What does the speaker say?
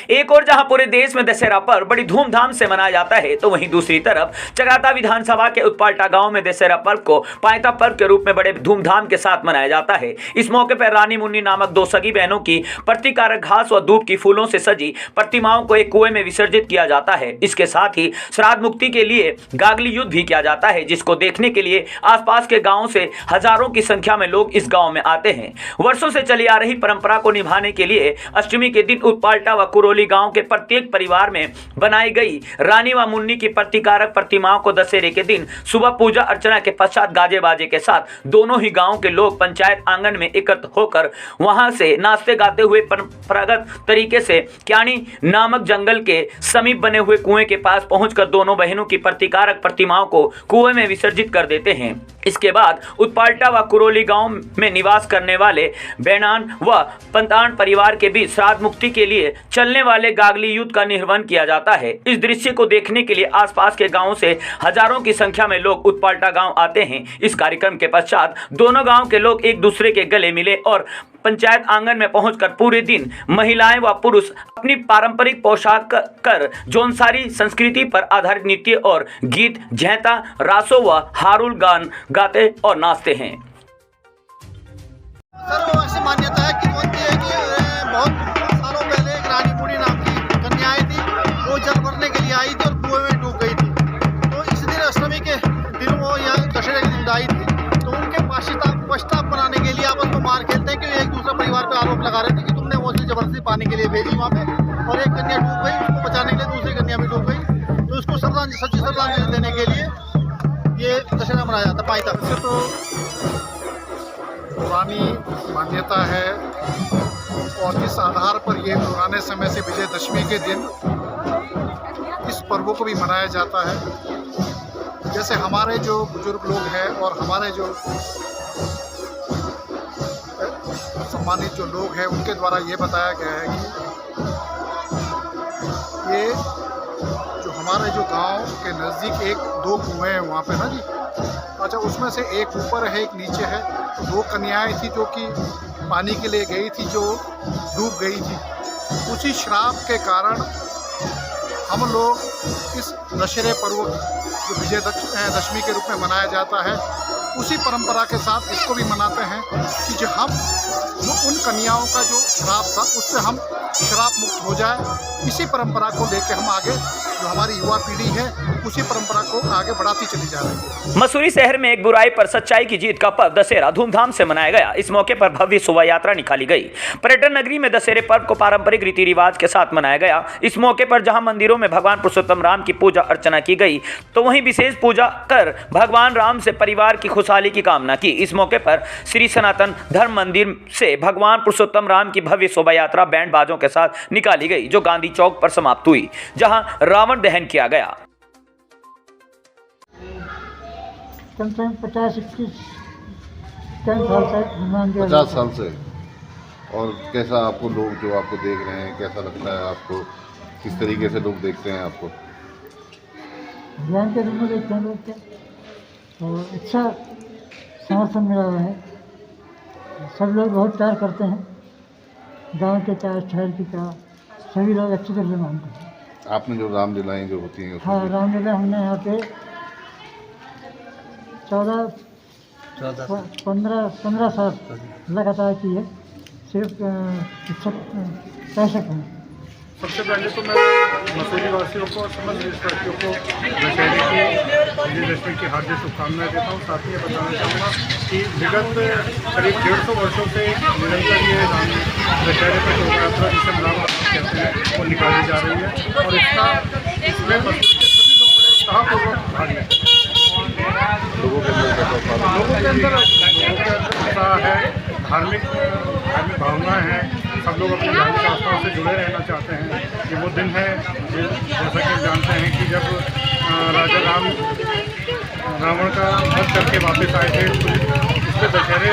एक और जहां पूरे देश में दशहरा पर्व बड़ी धूमधाम से मनाया जाता है, तो वहीं दूसरी तरफ चगाता विधानसभा के उत्पाल्टा गांव में दशहरा पर्व को पायता पर्व के रूप में बड़े धूमधाम के साथ मनाया जाता है। इस मौके पर रानी मुन्नी नामक दो सगी बहनों की प्रतिकारक घास व दूब की फूलों से सजी प्रतिमाओं को एक कुएं में विसर्जित किया जाता है। इसके साथ ही श्राद्ध मुक्ति के लिए गागली युद्ध भी किया जाता है, जिसको देखने के लिए आसपास के गांवों से हजारों की संख्या में लोग इस गांव में आते हैं। वर्षों से चली आ रही परंपरा को निभाने के लिए अष्टमी के दिन उत्पाल्टा व कुरोली गांव के प्रत्येक परिवार में बनाई गई रानी व मुन्नी की प्रतिकारक प्रतिमाओं को दशहरे के दिन सुबह पूजा अर्चना के पश्चात गाजे बाजे के साथ दोनों ही गांव के लोग पंचायत आंगन में एकत्र होकर वहां से नाचते गाते हुए परंपरागत तरीके से क्याणी नामक जंगल के समीप बने हुए कुएं के पास पहुंचकर दोनों बहनों की प्रतिकारक प्रतिमाओं को कुएं में विसर्जित कर देते हैं। इसके बाद उत्पाल्टा व कुरोली गांव में निवास करने वाले बेनान व पंतान परिवार के बीच श्राद्ध मुक्ति के लिए चलने वाले गागली युद्ध का निर्वहन किया जाता है। इस दृश्य को देखने के लिए आसपास के गांवों से हजारों की संख्या में लोग उत्पाल्टा गांव आते हैं। इस कार्यक्रम के पश्चात दोनों गांव के लोग एक दूसरे के गले मिले और पंचायत आंगन में पहुंचकर पूरे दिन महिलाएं व पुरुष अपनी पारंपरिक पोशाक कर जौनसारी संस्कृति पर आधारित नृत्य और गीत, झैता, रासो व हारुल गान गाते और नाचते हैं। सर, ऐसी मान्यता है कि बहुत सालों पहले एक रानी मुन्नी नाम की कन्या आई थी। वो जल भरने के लिए आई थी और कुएं में डूब गई थी। तो इस दिन अष्टमी के दिन वो यहाँ दशहरे के दिन आई थी। तो उनके पश्चाताप बनाने के लिए आपस में मार खेलते हैं कि एक दूसरे परिवार पे आरोप लगा रहे थे कि तुमने वो जबरदस्ती पानी के लिए भेजी वहाँ पे और एक कन्या डूब गई। उसको बचाने के लिए दूसरी कन्या भी डूब गई। तो उसको सच्ची श्रद्धांजलि देने के लिए ये दशहरा मनाया जाता है पायता। तो पुरानी मान्यता है और इस आधार पर ये पुराने समय से विजयदशमी के दिन इस पर्व को भी मनाया जाता है। जैसे हमारे जो बुजुर्ग लोग हैं और हमारे जो सम्मानित जो लोग हैं उनके द्वारा ये बताया गया है कि ये जो हमारे जो गांव के नज़दीक एक दो कुएं हैं वहाँ पे ना जी, अच्छा, उसमें से एक ऊपर है एक नीचे है। तो दो कन्याएं थी जो कि पानी के लिए गई थी, जो डूब गई थी। उसी श्राप के कारण हम लोग इस दशहरे पर्व जो विजयदशमी के रूप में मनाया जाता है, उसी परंपरा के साथ इसको भी मनाते हैं कि जो हम उन कन्याओं का जो श्राप था उससे हम श्राप मुक्त हो जाए। इसी परंपरा को लेकर हम आगे जो हमारी युवा पीढ़ी है उसी परंपरा को आगे बढ़ाती चली जा रही है। मसूरी शहर में एक बुराई पर सच्चाई की जीत का पर्व दशहरा धूमधाम से मनाया गया। इस मौके पर भव्य शोभा यात्रा निकाली गई। पर्यटन नगरी में दशहरे पर्व को पारंपरिक रीति रिवाज के साथ मनाया गया। इस मौके पर जहां मंदिरों में भगवान पुरुषोत्तम राम की पूजा अर्चना की गई, तो वहीं विशेष पूजा कर भगवान राम से परिवार की खुशहाली की कामना की। इस मौके पर श्री सनातन धर्म मंदिर से भगवान पुरुषोत्तम राम की भव्य शोभा यात्रा बैंड बाजों के साथ निकाली गई, जो गांधी चौक पर समाप्त हुई, जहां रावण दहन किया गया। कम से कम 50 साल से। और कैसा आपको लोग जो आपको देख रहे हैं, कैसा लगता है आपको? किस तरीके से लोग देखते हैं आपको? ज्ञान के रूप में देखते हैं लोग, और अच्छा समर्थन मिला हुआ है। सब लोग बहुत प्यार करते हैं। गांव के चाहे शहर की चाहे सभी लोग अच्छी तरह से मानते हैं। आपने जो रामलीलाएँ जो होती हैं, हाँ, रामलीला हमने यहाँ पे 15 साल लगातार की है। सिर्फ 65 में। सबसे पहले तो मैं मसूरी वासियों को और समस्त देशवासियों को दशहरे की विजयदशमी की हार्दिक शुभकामनाएं देता हूँ। साथ ही ये बताना चाहूँगा कि विगत करीब 150 वर्षों से निरंतर ये दशहरे पर शोभा यात्रा जिसे हम राम कहते हैं वो निकाली जा रही है और इसमें मसूरी के सभी लोग बड़े उत्साहपूर्वक भाग लेते हैं। लोगों के अंदर उत्साह है, धार्मिक भावनाएं हैं। सब लोग अपनी धार्मिक आस्थाओं से जुड़े रहना चाहते हैं। ये वो दिन है जैसा कि हम जानते हैं कि जब राजा राम रावण का वध करके वापस आए थे, तो इसके दशहरे